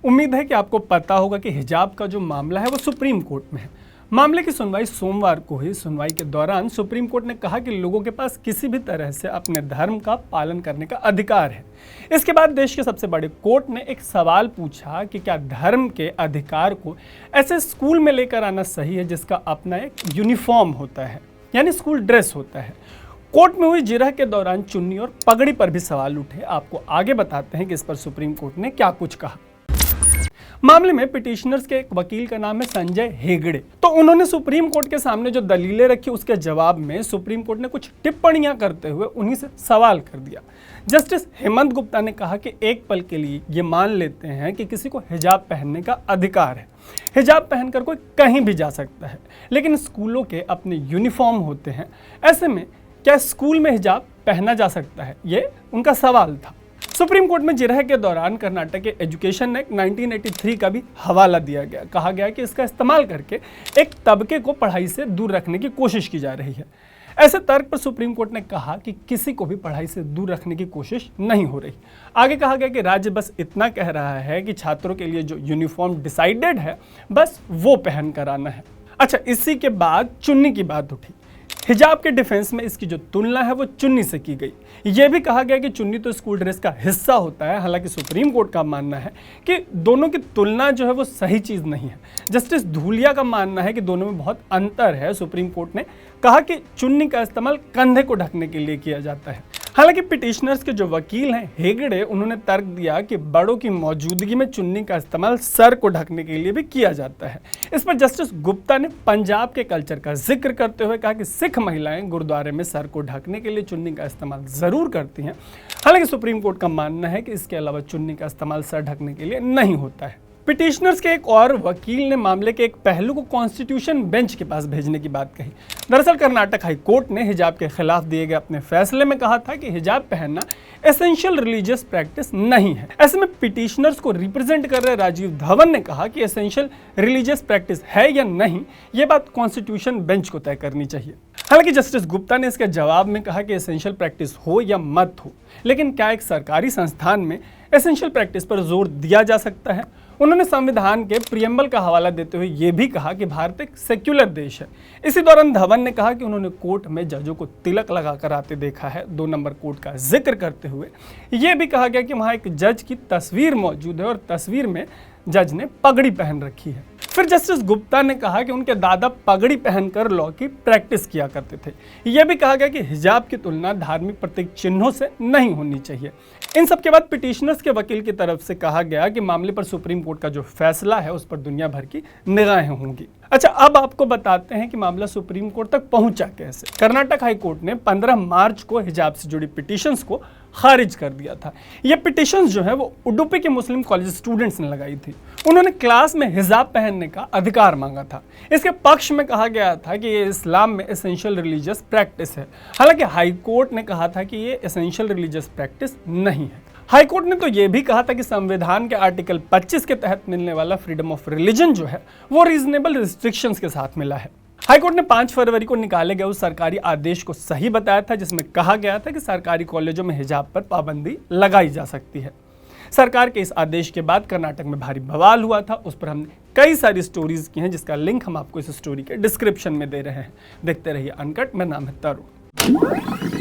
उम्मीद है कि आपको पता होगा कि हिजाब का जो मामला है वो सुप्रीम कोर्ट में है। मामले की सुनवाई सोमवार को हुई। सुनवाई के दौरान सुप्रीम कोर्ट ने कहा कि लोगों के पास किसी भी तरह से अपने धर्म का पालन करने का अधिकार है। इसके बाद देश के सबसे बड़े कोर्ट ने एक सवाल पूछा कि क्या धर्म के अधिकार को ऐसे स्कूल में लेकर आना सही है जिसका अपना एक यूनिफॉर्म होता है, यानी स्कूल ड्रेस होता है। कोर्ट में हुई जिरह के दौरान चुन्नी और पगड़ी पर भी सवाल उठे। आपको आगे बताते हैं कि इस पर सुप्रीम कोर्ट ने क्या कुछ कहा। मामले में पिटिशनर्स के एक वकील का नाम है संजय हेगड़े। तो उन्होंने सुप्रीम कोर्ट के सामने जो दलीलें रखी उसके जवाब में सुप्रीम कोर्ट ने कुछ टिप्पणियां करते हुए उन्हीं से सवाल कर दिया। जस्टिस हेमंत गुप्ता ने कहा कि एक पल के लिए ये मान लेते हैं कि किसी को हिजाब पहनने का अधिकार है, हिजाब पहनकर कोई कहीं भी जा सकता है, लेकिन स्कूलों के अपने यूनिफॉर्म होते हैं। ऐसे में क्या स्कूल में हिजाब पहना जा सकता है, ये उनका सवाल था। सुप्रीम कोर्ट में जिरह के दौरान कर्नाटक के एजुकेशन एक्ट 1983 का भी हवाला दिया गया। कहा गया कि इसका इस्तेमाल करके एक तबके को पढ़ाई से दूर रखने की कोशिश की जा रही है। ऐसे तर्क पर सुप्रीम कोर्ट ने कहा कि किसी को भी पढ़ाई से दूर रखने की कोशिश नहीं हो रही। आगे कहा गया कि राज्य बस इतना कह रहा है कि छात्रों के लिए जो यूनिफॉर्म डिसाइडेड है बस वो पहन कर आना है। अच्छा, इसी के बाद चुन्नी की बात उठी। हिजाब के डिफेंस में इसकी जो तुलना है वो चुन्नी से की गई। यह भी कहा गया कि चुन्नी तो स्कूल ड्रेस का हिस्सा होता है। हालांकि सुप्रीम कोर्ट का मानना है कि दोनों की तुलना जो है वो सही चीज़ नहीं है। जस्टिस धूलिया का मानना है कि दोनों में बहुत अंतर है। सुप्रीम कोर्ट ने कहा कि चुन्नी का इस्तेमाल कंधे को ढकने के लिए किया जाता है। हालांकि पिटिशनर्स के जो वकील हैं हेगड़े, उन्होंने तर्क दिया कि बड़ों की मौजूदगी में चुन्नी का इस्तेमाल सर को ढकने के लिए भी किया जाता है। इस पर जस्टिस गुप्ता ने पंजाब के कल्चर का जिक्र करते हुए कहा कि सिख महिलाएं गुरुद्वारे में सर को ढकने के लिए चुन्नी का इस्तेमाल जरूर करती हैं। हालांकि सुप्रीम कोर्ट का मानना है कि इसके अलावा चुन्नी का इस्तेमाल सर ढकने के लिए नहीं होता है। पिटिशनर्स के एक और वकील ने मामले के एक पहलू को कॉन्स्टिट्यूशन बेंच के पास भेजने की बात कही। दरअसल कर्नाटक हाई कोर्ट ने हिजाब के खिलाफ दिए गए अपने फैसले में कहा था कि हिजाब पहनना एसेंशियल रिलीजियस प्रैक्टिस नहीं है। ऐसे में पिटिशनर्स को रिप्रेजेंट कर रहे राजीव धवन ने कहा कि एसेंशियल रिलीजियस प्रैक्टिस है या नहीं, ये बात कॉन्स्टिट्यूशन बेंच को तय करनी चाहिए। हालांकि जस्टिस गुप्ता ने इसके जवाब में कहा कि एसेंशियल प्रैक्टिस हो या मत हो, लेकिन क्या एक सरकारी संस्थान में एसेंशियल प्रैक्टिस पर जोर दिया जा सकता है। उन्होंने संविधान के प्रियम्बल का हवाला देते हुए यह भी कहा कि भारत एक सेक्युलर देश है। इसी दौरान धवन ने कहा कि उन्होंने कोर्ट में जजों को तिलक लगाकर आते देखा है। 2 नंबर कोर्ट का जिक्र करते हुए यह भी कहा गया कि वहां एक जज की तस्वीर मौजूद है और तस्वीर में जज ने पगड़ी पहन रखी है। फिर जस्टिस गुप्ता ने कहा कि उनके दादा पगड़ी पहनकर लॉ की प्रैक्टिस किया करते थे। यह भी कहा गया कि हिजाब की तुलना धार्मिक प्रतीक चिन्हों से नहीं होनी चाहिए। इन सब के बाद पिटिशनर्स के वकील की तरफ से कहा गया कि मामले पर सुप्रीम कोर्ट का जो फैसला है उस पर दुनिया भर की निगाहें होंगी। अच्छा, अब आपको बताते हैं कि मामला सुप्रीम कोर्ट तक पहुंचा कैसे। कर्नाटक हाई कोर्ट ने 15 मार्च को हिजाब से जुड़ी पिटिशंस को खारिज कर दिया था। ये पिटिशंस जो है वो उडुपी के मुस्लिम कॉलेज स्टूडेंट्स ने लगाई थी। उन्होंने क्लास में हिजाब पहनने का अधिकार मांगा था। इसके पक्ष में कहा गया था कि ये इस्लाम में एसेंशियल रिलीजियस प्रैक्टिस है। हालांकि हाई कोर्ट ने कहा था कि ये एसेंशियल रिलीजियस प्रैक्टिस नहीं है। हाई कोर्ट ने तो ये भी कहा था कि संविधान के आर्टिकल 25 के तहत मिलने वाला फ्रीडम ऑफ रिलीजन जो है वो रीजनेबल रिस्ट्रिक्शंस के साथ मिला है। हाईकोर्ट ने 5 फरवरी को निकाले गए उस सरकारी आदेश को सही बताया था जिसमें कहा गया था कि सरकारी कॉलेजों में हिजाब पर पाबंदी लगाई जा सकती है। सरकार के इस आदेश के बाद कर्नाटक में भारी बवाल हुआ था। उस पर हमने कई सारी स्टोरीज की हैं जिसका लिंक हम आपको इस स्टोरी के डिस्क्रिप्शन में दे रहे हैं। देखते रहिए अनकट। मेरा नाम है तरुण।